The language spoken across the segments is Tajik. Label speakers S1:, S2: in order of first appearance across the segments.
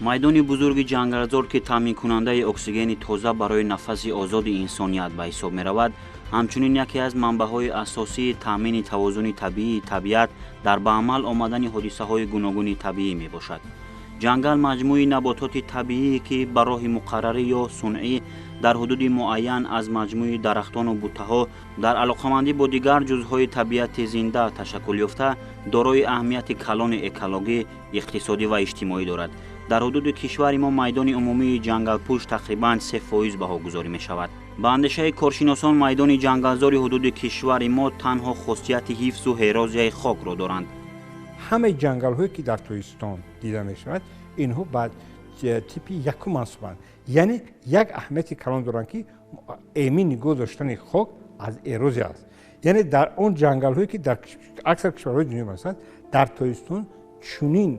S1: майдони бузурги ҷангалзор ки таъмин кунандаи оксигени тоза барои нафаси озоди инсоният ба ҳисоб меравад, ҳамчунин яке аз манбаъҳои асосии таъмини тавозуни табиии табиат дар ба амал омадани ҳодисаҳои гуногуни табиӣ мебошад. ҷангал маҷмӯи набототи табиӣ ки ба роҳи муқаррарӣ ё сунъӣ дар ҳудуди муайян аз маҷмӯи дарахтону буттаҳо дар алоқамандӣ бо дигар ҷузъҳои табиати зинда ташаккул ёфта, дорои аҳамияти калони экологӣ, иқтисодӣ ва иҷтимоӣ дорад. дар ҳудуди кишвари мо майдони умумии ҷангалпӯш тақрибан 3% баҳогузорӣ мешавад. ба андешаи коршиносон майдони ҷангалзори ҳудуди кишвари мо танҳо хусусияти ҳифзу ҳерозияи хокро доранд.
S2: ҳамаи ҷангалҳое ки дар Тоҷикистон дида мешавад, инҳо ба типи якум мансубанд. яъне як аҳамияти калон доранд ки эми нигоҳ доштани хок аз эрозия аст. яъне дар он ҷангалҳое ки дар аксар кишварҳои дунё мешавад, дар Тоҷикистон чунин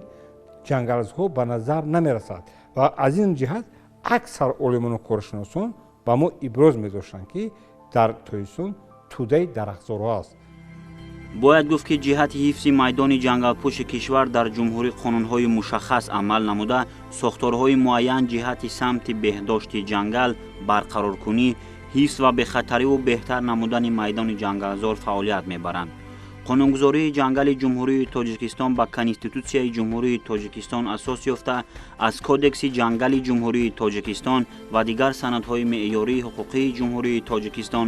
S2: ҷангалҳо ба назар намерасад ва аз ин ҷиҳат аксар олимону коршиносон ба мо иброз медоштанд ки дар Тоҷикистон тӯдаи дарахтзорҳо аст.
S1: бояд гуфт ки ҷиҳати ҳифзи майдони ҷангалпӯши кишвар дар ҷумҳурӣ қонунҳои мушаххас амал намуда, сохторҳои муайян ҷиҳати самти беҳдошти ҷангал, барқароркунӣ, ҳифз ва бехатариву беҳтар намудани майдони ҷангалзор фаъолият мебаранд. қонунгузории ҷангали ҷумҳурии Тоҷикистон ба Конститутсияи ҷумҳурии Тоҷикистон асос ёфта, аз Кодекси ҷангали ҷумҳурии Тоҷикистон ва дигар санадҳои меъёрии ҳуқуқии ҷумҳурии Тоҷикистон,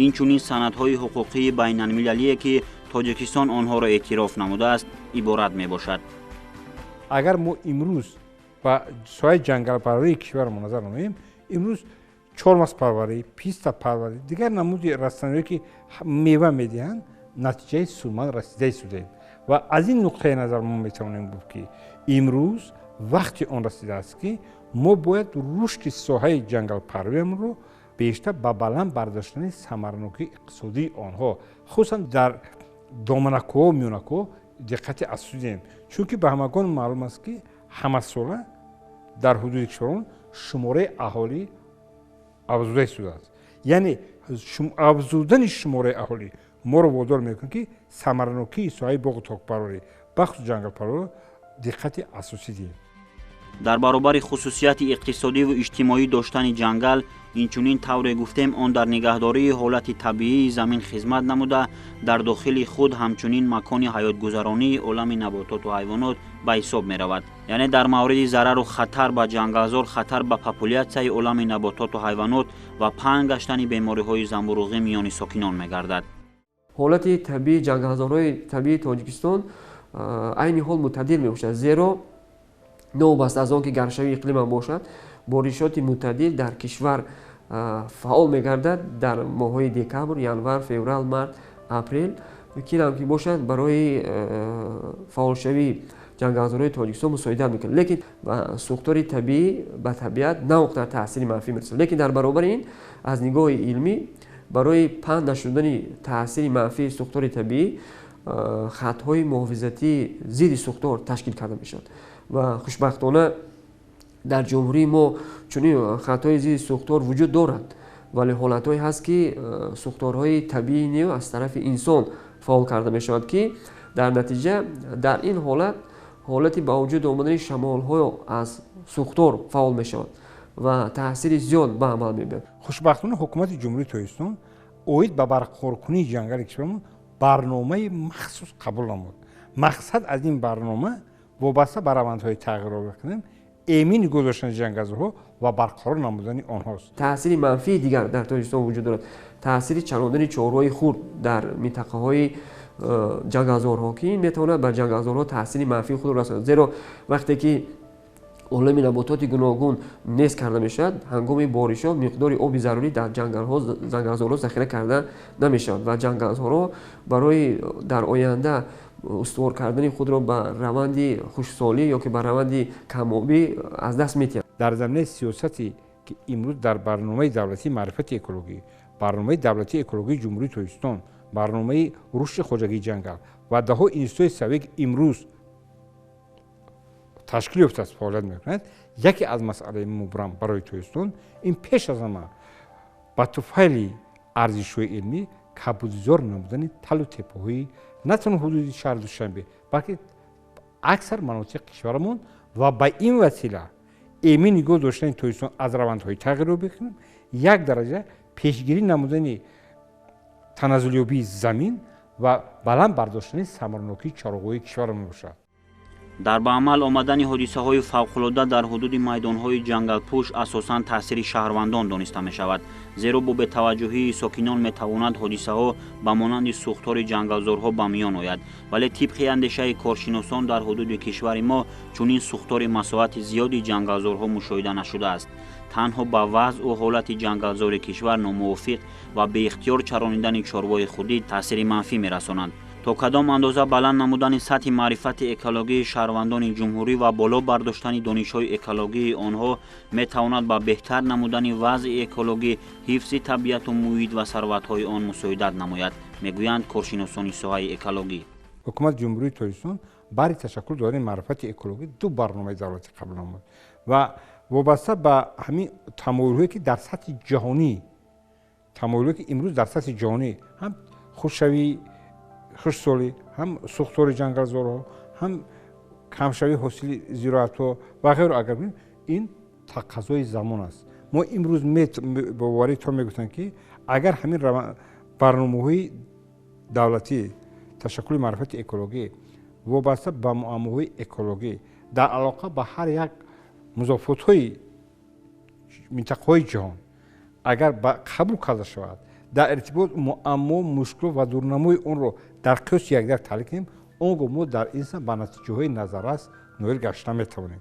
S1: инчунин санадҳои ҳуқуқии байналмилалие ки Тоҷикистон онҳоро эътироф намудааст, иборат мебошад.
S2: агар мо имрӯз ба соҳаи ҷангалпарварии кишвармо назар намоем, имрӯз чормазпарварӣ, пистапарварӣ, дигар намуди растаниҳое ки мева медиҳанд, натиҷаи сурман расидаи судаем ва аз ин нуқтаи назар мо метавонем гуфт ки имрӯз вақти он расидааст ки мо бояд рушди соҳаи ҷангалпарвариамонро бештар ба баланд бардоштани самаранокии иқтисодии онҳо, хусусан дар доманакӯҳо, миёнакӯҳо диққати асосӣ диҳем. чунки ба ҳамагон маълум аст ки ҳамасола дар ҳудуди кишварон шумораи аҳолӣ афзуда истодааст. яъне афзудани шумораи аҳолӣ моро водор мекунад ки самаранокии соҳаи боғу токпарварӣ бахусус ҷангалпарварӣ диққати асосӣ диҳем.
S1: дар баробари хусусияти иқтисодиву иҷтимоӣ доштани ҷангал, инчунин тавре гуфтем он дар нигаҳдории ҳолати табиии замин хизмат намуда, дар дохили худ ҳамчунин макони ҳаётгузаронии олами набототу ҳайвонот ба ҳисоб меравад. яъне дар мавриди зарару хатар ба ҷангалзор хатар ба популятсияи олами набототу ҳайвонот ва паҳн гаштани бемориҳои замбурӯғӣ миёни сокинон мегардад.
S3: ҳолати табиии ҷангалзорҳои табиии Тоҷикистон айни ҳол мутаддил мебошад, зеро новобаста аз он ки гармшавии иқлим ҳам бошад, боришоти мутаддил дар кишвар фаъол мегардад дар моҳҳои декабр, январ, феврал, март, апрел кинам ки бошад барои фаъолшавии ҷангалзорҳои Тоҷикистон мусоидат мекунад. лекин ба сӯхтори табиӣ ба табиат навоқтар таъсири манфӣ мерасад. лекин дар баробари ин аз нигоҳи илмӣ барои паҳн нашудани таъсири манфии сӯхтори табиӣ хатҳои муҳофизатии зидди сӯхтор ташкил карда мешавад ва хушбахтона дар ҷумҳурии мо чунин хатҳои зидди сӯхтор вуҷуд дорад, вале ҳолатҳое ҳаст ки сӯхторҳои табиии нев аз тарафи инсон фаъол карда мешавад ки дар натиҷа дар ин ҳолати ба вуҷуд омадани шамолҳо аз сӯхтор фаъол мешавад ва таъсири зиёд ба амал мебиёд.
S2: хушбахтона ҳукумати ҷумҳурии Тоҷикистон оид ба барқароркунии ҷангали кишвармон барномаи махсус қабул намуд. мақсад аз ин барнома вобаста ба равандҳои тағйирёфта эми нигоҳ доштани ҷангалзорҳо ва барқарор намудани онҳост.
S3: таъсири манфии дигар дар Тоҷикистон вуҷуд дорад. таъсири чарондани чорҳои хурд дар минтақаҳои ҷангалзорҳо ки ин метавонад ба ҷангалзорҳо таъсири манфии худро расонад. зеро вақте ки олами набототи гуногун нест карда мешавад, ҳангоми боришот миқдори оби зарурӣ дар ҷангалзорҳо захира карда намешавад ва ҷангалзорҳо барои дар оянда устувор кардани худро ба раванди хушксолӣ ё ки ба раванди камобӣ аз даст метиҳанд.
S2: дар заминаи сиёсате ки имрӯз дар барномаи давлатии маърифати экологӣ, барномаи давлатии экологии ҷумҳурии Тоҷикистон, барномаи рушди хоҷагии ҷангал ва даҳо институтҳои савиq имрӯз ташкил ёфтааст фаъолият мекунад, яке аз масъалаи мубрам барои Тоҷикистон ин пеш аз ҳама ба туфайли арзишҳои илмӣ кабудзор намудани талу теппаҳои на танҳо ҳудуди шаҳри Душанбе, балки аксар манотиқи кишварамон ва ба ин васила ایمی نگاه داشتن تویستان از روندهای تغییر بکنیم یک درجه پیشگیری نمودن تنزلیابی زمین و بلند برداشتن ثمرناکی چراغ‌های کشورمون باشد.
S1: дар ба амал омадани ҳодисаҳои фавқулода дар ҳудуди майдонҳои ҷангалпӯш асосан таъсири шаҳрвандон дониста мешавад, зеро бо бетаваҷҷӯҳии сокинон метавонад ҳодисаҳо ба монанди сӯхтори ҷангалзорҳо ба миён ояд, вале тибқи андешаи коршиносон дар ҳудуди кишвари мо чунин сӯхтори масоати зиёди ҷангалзорҳо мушоҳида нашудааст. танҳо ба вазъу ҳолати ҷангалзори кишвар номувофиқ ва беихтиёр чаронидани чорвои худӣ таъсири манфӣ мерасонанд. то кадом андоза баланд намудани сатҳи маърифати экологии шаҳрвандони ҷумҳурӣ ва боло бардоштани донишҳои экологии онҳо метавонад ба беҳтар намудани вазъи экологӣ, ҳифзи табиату муҳит ва сарватҳои он мусоидат намояд, мегӯянд коршиносони соҳаи экологӣ.
S2: ҳукумати ҷумҳурии тоҷикистон бари ташаккул додани маърифати экологӣ ду барномаи давлатӣ қабул намуд ва вобаста ба ҳамин тамоилҳое ки дар сатҳи ҷаҳонӣ тамоилҳое ки имрӯз дар сатҳи ҷаҳонӣ ҳам хушшавии хушсолӣ, ҳам сӯхтори ҷангалзорҳо, ҳам камшавии ҳосили зироатҳо ва ғайру агар бинем ин тақазои замон аст. мо имрӯз боварӣ то мегӯфтанд ки агар ҳамин барномаҳои давлатӣ ташаккули маърифати экологӣ вобаста ба муаммоҳои экологӣ дар алоқа ба ҳар як музофотҳои минтақаҳои ҷаҳон агар қабул карда шавад дар иртибот муаммо мушкилот ва дурнамои онро дар қиёси якдигар таҳлил кунем, он гоҳ мо дар ин ба натиҷаҳои назаррас ноил гашта метавонем.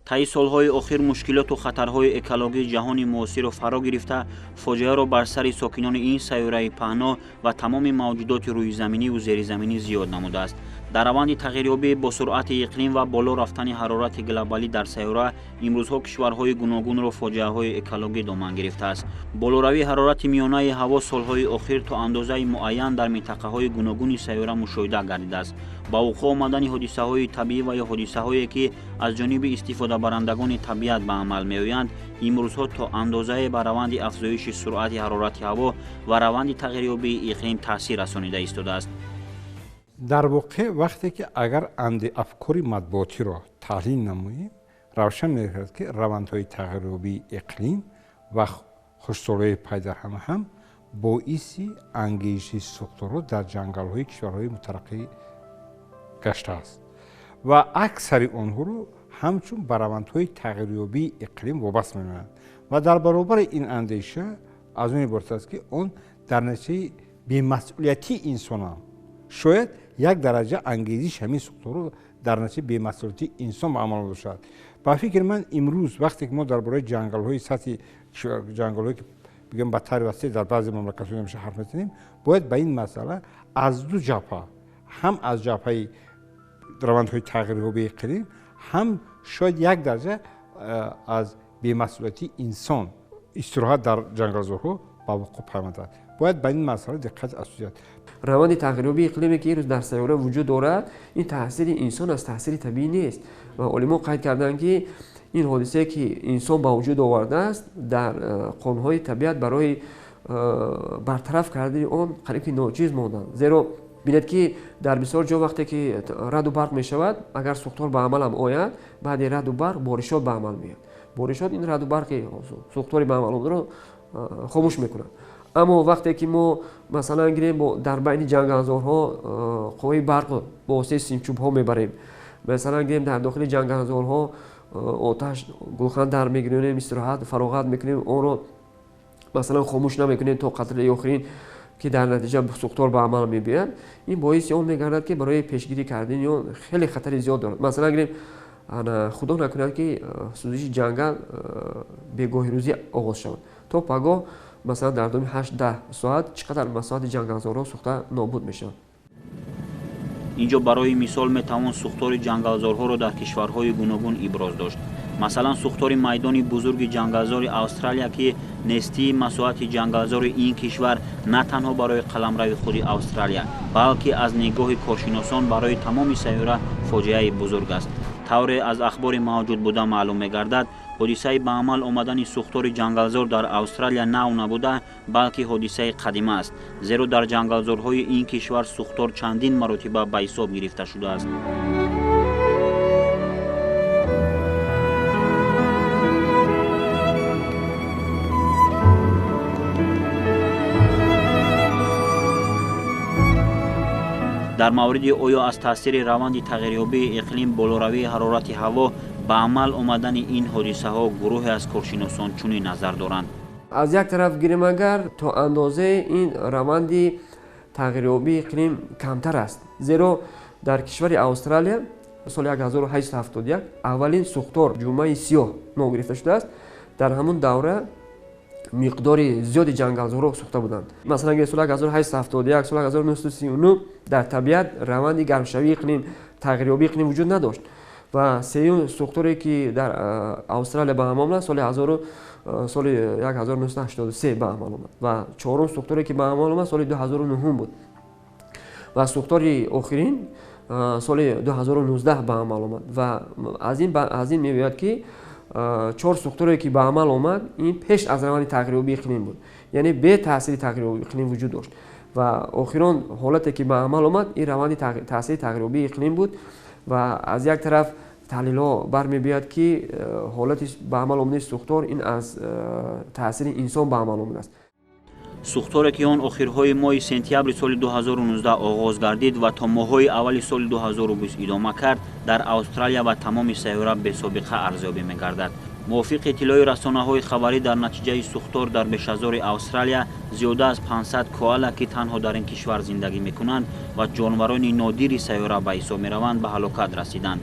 S1: таи солҳои охир мушкилоту хатарҳои экологии ҷаҳони муосирро фаро гирифта, фоҷиаро бар сари сокинони ин сайёраи паҳно ва тамоми мавҷудоти рӯизаминиву зеризаминӣ зиёд намудааст. дар раванди тағйирёбӣ бо суръати иқлим ва боло рафтани ҳарорати глобалӣ дар сайёра, имрӯзҳо кишварҳои гуногунро фоҷиаҳои экологӣ доман гирифтааст. болоравии ҳарорати миёнаи ҳаво солҳои охир то андозаи муайян дар минтақаҳои гуногуни сайёра мушоҳида гардидааст. ба вуқӯъ омадани ҳодисаҳои табиӣ ва ё ҳодисаҳое ки аз ҷониби истифодабарандагони табиат ба амал меоянд, имрӯзҳо то андозае ба раванди афзоиши суръати ҳарорати ҳаво ва раванди тағйирёбии иқлим таъсир расонида истодааст.
S2: дар воқеъ вақте ки агар анди афкори матбуотиро таҳлил намоем, равшан мегардад ки равандҳои тағйирёбии иқлим ва хушсолии пай дар ҳама ҳам боиси ангезиши сӯхторҳо дар ҷангалҳои кишварҳои мутараққӣ гаштааст ва аксари онҳоро ҳамчун ба равандҳои тағйирёбии иқлим вобаста мемонанд ва дар баробари ин андеша аз он иборат аст ки он дар натиҷаи бемасъулиятии инсонам шояд як дараҷа ангезиш ҳамин сӯхторҳо дар натиҷаи бемасъулиятии инсон ба амал бошад. ба фикри ман имрӯз вақте ки мо дар бораи ҷангалҳои сатҳи ҷангалҳое ки бигӯем ба таъри васеъ дар баъзе мамлакатҳо намеша ҳарф мезанем, бояд ба ин масъала аз ду ҷабҳа, ҳам аз ҷабҳаи равандҳои тағйирёбии иқлим, ҳам шояд як дараҷа аз бемасъулиятии инсон истироҳат дар ҷангалзорҳо ба вуқӯъ пайвандад. бояд ба ин масъала диққати асосият.
S3: раванди тағйирёбии иқлиме ки имрӯз дар сайёра вуҷуд дорад, ин таъсири инсон аст, таъсири табиӣ нест. ва олимон қайд карданд ки ин ҳодисае ки инсон ба вуҷуд овардааст дар қонунҳои табиат барои бартараф кардани он қариб ки ноҷиз монданд. зеро бинед ки дар бисёр ҷо вақте ки раъду барқ мешавад, агар сӯхтор ба амалам ояд, баъди раъду барқ боришот ба амал меояд. боришот ин раъду барқи сӯхтори ба амал омадаро хомӯш мекунад. аммо вақте ки мо масалан гирем дар байни ҷангалзорҳо қувваи барқ бо воситаи симчӯбҳо мебарем, масалан гирем дар дохили ҷангалзорҳо оташ гулхан дар мегирем, истироҳат фароғат мекунем, онро масалан хомӯш намекунем то қатраи охирин ки дар натиҷа сӯхтор ба амал мебияд, ин боиси он мегардад ки барои пешгирӣ кардани он хеле хатари зиёд дорад. масалан гирем худо накунад ки сӯзиши ҷангал бегоҳирӯзӣ оғоз шавад, то пагоҳ масалан дар доми 8-10 соат чӣ қадар масоати ҷангалзорҳо сӯхта нобуд мешавад.
S1: инҷо барои мисол метавон сӯхтори ҷангалзорҳоро дар кишварҳои гуногун иброз дошт. масалан сӯхтори майдони бузурги ҷангалзори австралия ки нестии масоати ҷангалзори ин кишвар на танҳо барои қаламрави худи австралия, балки аз нигоҳи коршиносон барои тамоми сайёра фоҷиаи бузург аст. тавре аз ахбори мавҷуд буда маълум мегардад, ҳодисаи ба амал омадани сӯхтори ҷангалзор дар австралия нав набуда, балки ҳодисаи қадима аст, зеро дар ҷангалзорҳои ин кишвар сӯхтор чандин маротиба ба ҳисоб гирифта шудааст. дар мавриди оё аз таъсири раванди тағйирёбии иқлим болоравии ҳарорати ҳаво ба амал омадани ин ҳодисаҳо гурӯҳе аз коршиносон чунин назар доранд.
S3: аз як тараф гирем агар то андозае ин раванди тағйирёбии иқлим камтар аст, зеро дар кишвари Австралия соли 1871 аввалин сӯхтор ҷумаи сиёҳ ном гирифта шудааст. дар ҳамун давра миқдори зиёди ҷангалзорҳо сӯхта буданд. Масалан соли 1871 соли 1939 дар табиат раванди гармшавии иқлим, тағйирёбии иқлим вуҷуд надошт ва сеюм сӯхторе ки дар Австралия ба амал омад соли 1983 ба амал омад ва чорум сӯхторе ки ба амал омад соли 2009 буд ва сӯхтори охирин соли 2019 ба амал омад ва аз ин мебояд ки чор сӯхторе ки ба амал омад ин пеш аз раванди тағйирёбии иқлим буд, яъне бе таъсири тағйирёбии иқлим вуҷуд дошт ва охирон ҳолате ки ба амал омад ин раванди таъсири тағйирёбии иқлим буд ва аз як тараф таҳлилҳо бармебиёяд ки ҳолати ба амал омадани сӯхтор ин аз таъсири инсон ба амал омадааст.
S1: сӯхторе ки он охирҳои моҳи сентябри соли 2019 оғоз гардид ва то моҳҳои аввали соли 2020 идома кард, дар Австралия ва тамоми сайёра бесобиқа арзёбӣ мегардад. мувофиқи иттилои расонаҳои хабарӣ, дар натиҷаи сӯхтор дар бешазори Австралия зиёда аз 500 коала ки танҳо дар ин кишвар зиндагӣ мекунанд ва ҷонварони нодири сайёра ба ҳисоб мераванд, ба ҳалокат расиданд.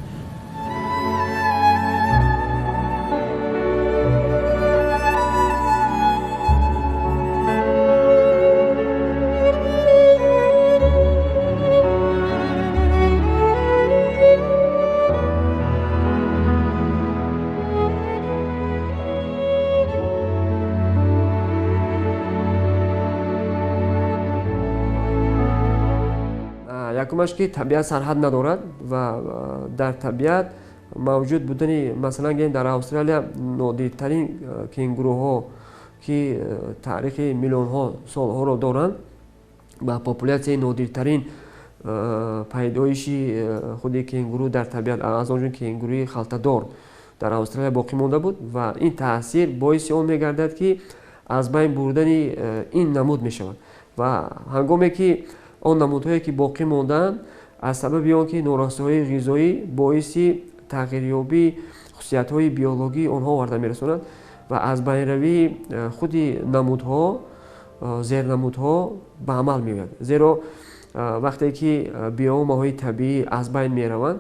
S3: якумаш ки табиат сарҳад надорад ва дар табиат мавҷуд будани масалан гем дар Австралия нодиртарин кенгуруҳо ки таърихи миллионҳо солҳоро доранд ва популятсияи нодиртарин пайдоиши худи кенгуру дар табиат аз он ҷумла кенгуруи халтадор дар Австралия боқӣ монда буд ва ин таъсир боиси он мегардад ки аз байн бурдани ин намуд мешавад ва ҳангоме ки он намудҳое ки боқӣ мондаанд аз сабаби он ки норастиҳои ғизоӣ боиси тағйирёбии хусусиятҳои биологии онҳо оварда мерасонад ва аз байнравии худи намудҳо зернамудҳо ба амал меояд, зеро вақте ки биёму моҳҳои табиӣ аз байн мераванд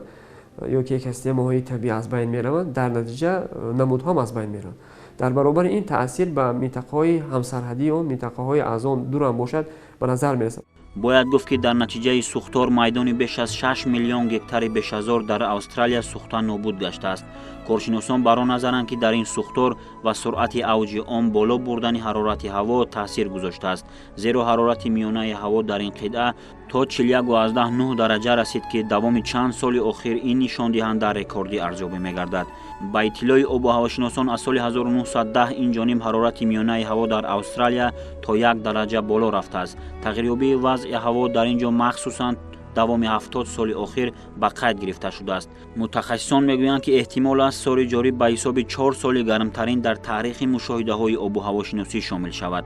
S3: ё ки екастия моҳҳои табиӣ аз байн мераванд, дар натиҷа намудҳоам аз байн мераванд. дар баробари ин таъсир ба минтақаҳои ҳамсарҳадии он, минтақаҳои аз он дурам бошад, ба назар мерасад.
S1: бояд гуфт ки дар натиҷаи сӯхтор майдони беш аз 6 миллион гектари бешазор дар Австралия сӯхта нобуд гаштааст. коршиносон бар он назаранд ки дар ин сӯхтор ва суръати авҷи он боло бурдани ҳарорати ҳаво таъсир гузоштааст, зеро ҳарорати миёнаи ҳаво дар ин қитъа то 41.9 дараҷа расид ки давоми чанд соли охир ин нишондиҳанда рекорди арзёбӣ мегардад. ба иттилои обу ҳавошиносон аз соли 1910 инҷониб ҳарорати миёнаи ҳаво дар Австралия то 1 дараҷа боло рафтааст. тағйирёбии вазъи ҳаво дар ин ҷо махсусан давоми 70 соли охир ба қайд гирифта шудааст. мутахассисон мегӯянд ки эҳтимол аст соли ҷорӣ ба ҳисоби 4 соли гармтарин дар таърихи мушоҳидаҳои обу ҳавошиносӣ шомил шавад.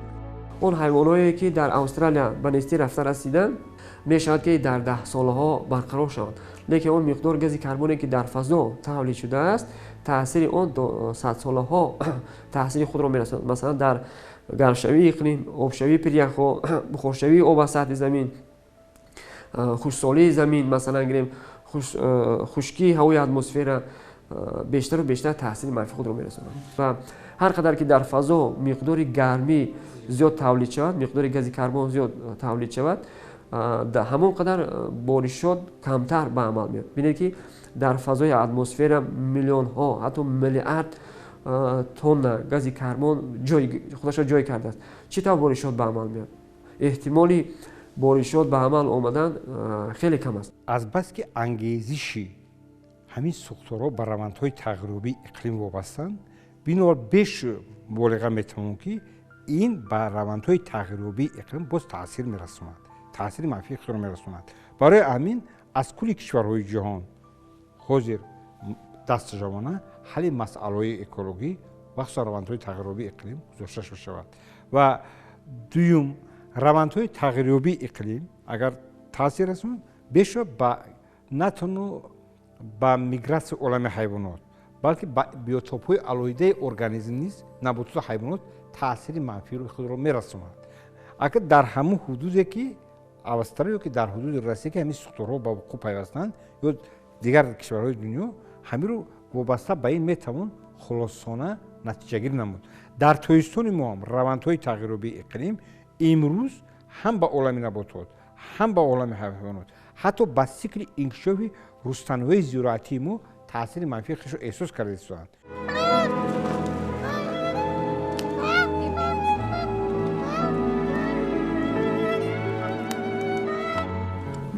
S3: он ҳайвонҳое ки дар Австралия ба нестӣ рафта расиданд мешавад ки дар 10 солаҳо барқарор шаванд, лекин он миқдори гази карбоне ки дар фазо тавлид шудааст таъсири он то 100 солаҳо таъсири худро мерасонад. масалан дар гармшавии иқлим, обшавии пиряхҳо, бухоршавии об аз сатҳи замин, хушксолии замин, масалан гирем хушкии ҳавои атмосфера бештару бештар таъсири манфии худро мерасонад ва ҳар қадар ки дар фазо миқдори гармӣ зиёд тавлид шавад, миқдори гази карбон зиёд тавлид шавад, ҳамон қадар боришот камтар ба амал меояд. бинед ки дар фазои атмосфера миллионҳо ҳатто миллиард тонна гази карбон худашро ҷой кардааст. чӣ тавр боришот ба амал меояд? эҳтимоли боришот ба амал омадан хеле кам аст.
S2: азбас ки ангезиши ҳамин сӯхторҳо ба равандҳои тағйирёбии иқлим вобастанд, бинобар беш муболиға метавонем ки ин ба равандҳои тағйирёбии иқлим боз таъсир мерасонад, таъсири манфии худро мерасонад. барои ҳамин аз кулли кишварҳои ҷаҳон ҳозир дастҷамона ҳалли масъалаҳои экологӣ ва хусусан равандҳои тағйирёбии иқлим гузошта шавад ва дуюм равандҳои тағйирёбии иқлим агар таъсир расонад, бешо ба на танҳо ба миграция олами ҳайвонот балки ба биотопҳои алоҳидаи организм низ набототу ҳайвонот таъсири манфиро худро мерасонад. Акр дар ҳамун ҳудуде ки австралия ё ки дар ҳудуди россия ки ҳамин сухторҳо ба вуқӯъ пайвастанд ё дигар кишварҳои дунё ҳамиро вобаста ба ин метавон хулосона натиҷагирӣ намуд. Дар тоистони мо ҳам равандҳои тағйирёбии иқлим имрӯз ҳам ба олами наботот ҳам ба олами ҳайвонот ҳатто ба сикли инкишофи рустаниҳои зироатии мо таъсири манфии худшро эҳсос карда истоданд.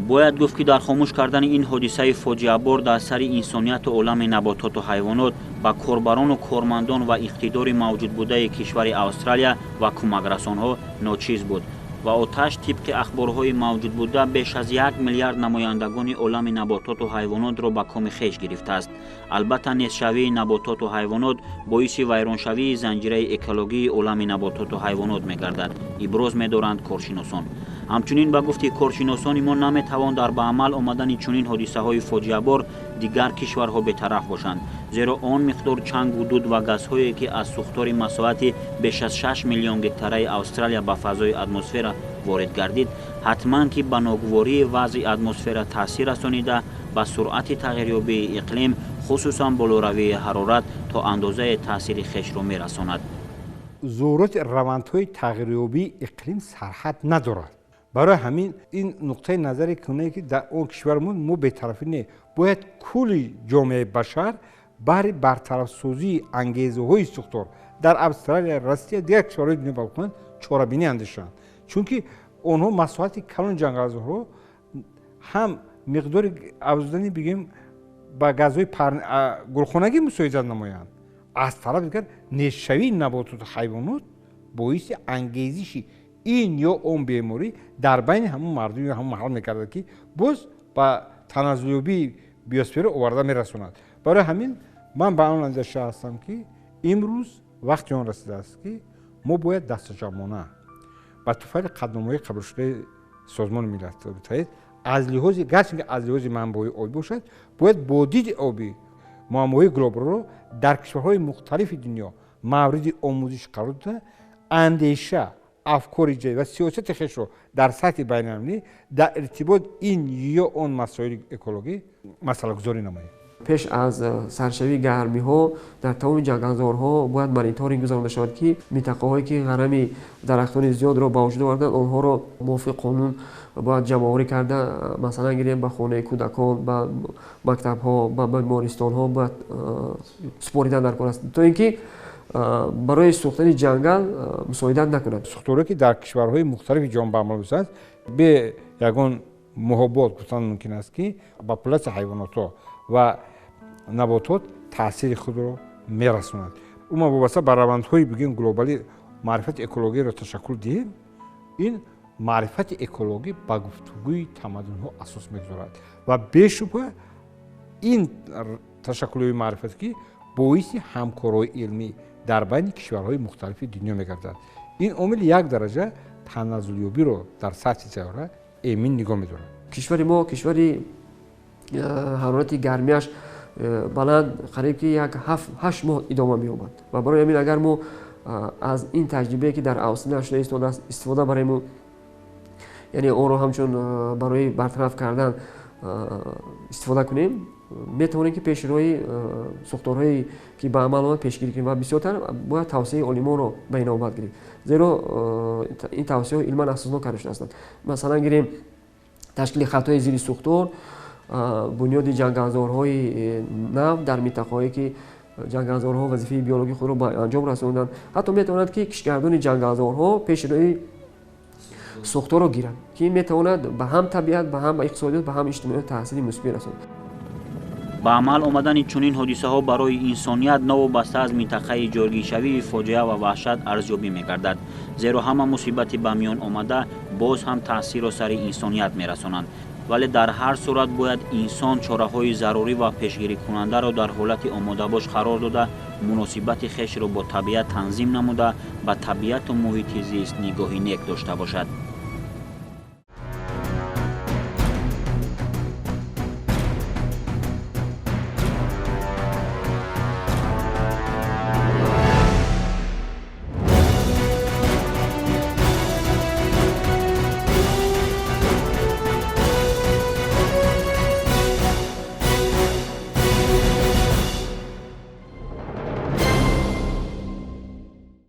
S1: бояд гуфт ки дар хомӯш кардани ин ҳодисаи фоҷиабор дар сари инсонияту олами набототу ҳайвонот ба корбарону кормандон ва иқтидори мавҷудбудаи кишвари Австралия ва кӯмакрасонҳо ночиз буд ва оташ тибқи ахборҳои мавҷудбуда беш аз 1 миллиард намояндагони олами набототу ҳайвонотро ба коми хеш гирифтааст. албатта нестшавии набототу ҳайвонот боиси вайроншавии занҷираи экологии олами набототу ҳайвонот мегардад, иброз медоранд коршиносон. ҳамчунин ба гуфти коршиносони мо наметавон дар ба амал омадани чунин ҳодисаҳои фоҷиабор дигар кишварҳо бетараф бошанд, зеро он миқдор чангу дуд ва газҳое ки аз сӯхтори масоати беш аз 6 миллион гектараи Австралия ба фазои атмосфера ворид гардид, ҳатман ки ба ногувории вазъи атмосфера таъсир расонида ба суръати тағйирёбии иқлим, хусусан болоравии ҳарорат то андозае таъсири хешро мерасонад.
S2: зурути равандҳои тағйирёбии иқлим сарҳад надорад. барои ҳамин ин нуқтаи назари кунае ки дар он кишвармон мо бетарафӣ не бояд кулли ҷомеаи башар баҳри бартарафсозии ангезаҳои сӯхтор дар Австралия, Россия, дигар кишварҳои дунё балкунанд чорабинӣ андешанд. Чунки онҳо масоати калони ҷангалзорҳо ҳам миқдори афзудани бигӯем ба газҳои гулхонагӣ мусоидат намоянд. аз тарафи дигар нестшавии набототу ҳайвонот боиси ангезиши ин ё он беморӣ дар байни ҳамон мардум ё ҳамон маҳал мекардад ки боз ба таназзулёбии биосфера оварда мерасонад. барои ҳамин ман ба он андеша ҳастам ки имрӯз вақти он расидааст ки мо бояд дастаҷамона ба туфайли қадномаҳои қабулшудаи созмони миллатҳои муттаҳид аз лиҳози гарчанде аз лиҳози манбаъҳои обӣ бошад бояд бо диди обӣ муаммоҳои глобалро дар кишварҳои мухталифи дунё мавриди омӯзиш қарор дода андеша афкори ҷадид ва сиёсати хешро дар сатҳи байналмилалӣ дар иртибот ин ё он масоили экологӣ масъалагузорӣ намоед.
S3: пеш аз саршавии гармиҳо дар тамоми ҷангалзорҳо бояд мониторинг гузаронида шавад ки минтақаҳое ки ғарами дарахтони зиёдро ба вуҷуд оварданд онҳоро мувофиқи қонун бояд ҷамъоварӣ карда масалан гирем ба хонаи кӯдакон ба мактабҳо ба бемористонҳо бояд супоридан дар кор аст то ин ки барои сӯхтани ҷангал мусоидат накунад.
S2: сӯхторе ки дар кишварҳои мухталифи ҷаҳон ба амал меоянд бе ягон муҳоббот гуфтан мумкин аст ки ба популясияи ҳайвонотҳо ва наботот таъсири худро мерасонад. умуман вобаста ба равандҳои бигӯем глобалӣ маърифати экологиро ташаккул диҳем, ин маърифати экологӣ ба гуфтугӯи тамаддунҳо асос мегузорад ва бешубҳа ин ташаккулиёбии маърифат ки боиси ҳамкории илмӣ дар байни кишварҳои мухталифи дунё мегардад. ин омили як дараҷа таназзулёбиро дар сатҳи сайёра эмин нигоҳ медорад.
S3: кишвари мо кишвари ҳарорати гармиаш баланд қариб ки як 8 моҳ идома меёбад ва барои ҳамин агар мо аз ин таҷрибае ки дар Австралия шуда истодааст истифода барем яъне онро ҳамчун барои бартараф кардан истифода кунем метавонем ки пешрои сӯхторҳое ки ба амал омад пешгирӣ кунем ва бисёртар бояд тавсияи олимонро ба инобат гирем, зеро ин тавсияҳо илман асоснок карда шудаастанд. масалан гирем ташкили хаттҳои зидди сӯхтор, бунёди ҷангалзорҳои нав дар минтақаҳое ки ҷангалзорҳо вазифаи биологии худро ба анҷом расониданд. ҳатто метавонад ки кишгардони ҷангалзорҳо пешрои сӯхторро гиранд ки ин метавонад ба ҳам табиат ба ҳам иқтисодиёт ба ҳам иҷтимоиёт таъсири мусбӣ расонад.
S1: ба амал омадани чунин ҳодисаҳо барои инсоният новобаста аз минтақаи ҷойгиршавии фоҷиа ва ваҳшат арзёбӣ мегардад, зеро ҳама мусибати ба миён омада боз ҳам таъсирро сари инсоният мерасонанд, вале дар ҳар сурат бояд инсон чораҳои зарурӣ ва пешгирикунандаро дар ҳолати омодабош қарор дода муносибати хешро бо табиат танзим намуда ба табиату муҳити зист нигоҳи нек дошта бошад.